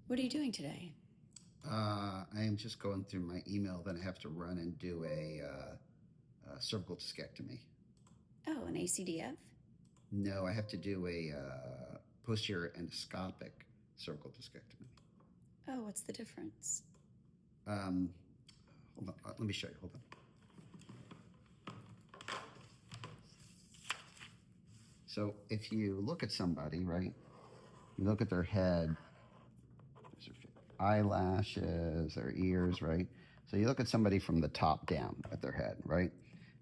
What are you doing today? I am just going through my email. Then I have to run and do a cervical discectomy. Oh, an ACDF? No, I have to do a posterior endoscopic cervical discectomy. Oh, what's the difference? Hold on, let me show you. Hold on. So if you look at somebody, right, you look at their head, their eyelashes, their ears, right? So you look at somebody from the top down at their head, right?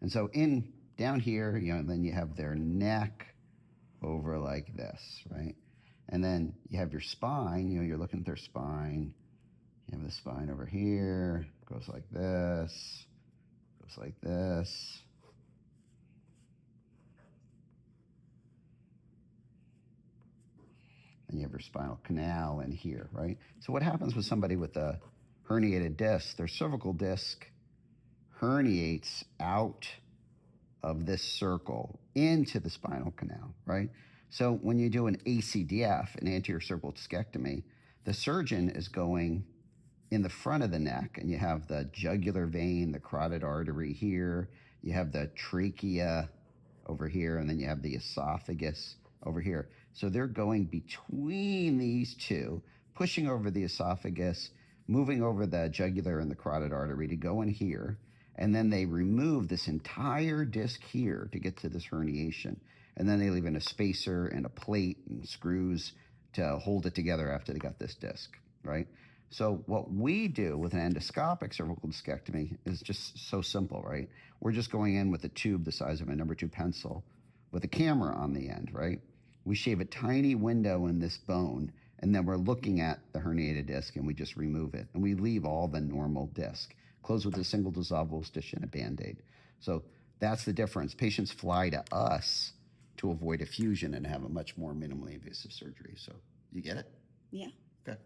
And so in down here, then you have their neck over like this, right? And then you have your spine, you're looking at their spine. You have the spine over here, goes like this, goes like this. And you have your spinal canal in here, right? So what happens with somebody with a herniated disc? Their cervical disc herniates out of this circle into the spinal canal, right? So when you do an ACDF, an anterior cervical discectomy, the surgeon is going in the front of the neck, and you have the jugular vein, the carotid artery here, you have the trachea over here, and then you have the esophagus over here. So they're going between these two, pushing over the esophagus, moving over the jugular and the carotid artery to go in here. And then they remove this entire disc here to get to this herniation. And then they leave in a spacer and a plate and screws to hold it together after they got this disc, right? So what we do with an endoscopic cervical discectomy is just so simple, right? We're just going in with a tube the size of a number 2 pencil with a camera on the end, right? We shave a tiny window in this bone, and then we're looking at the herniated disc, and we just remove it. And we leave all the normal disc, close with a single dissolvable stitch and a Band-Aid. So that's the difference. Patients fly to us to avoid effusion and have a much more minimally invasive surgery. So you get it? Yeah. Okay.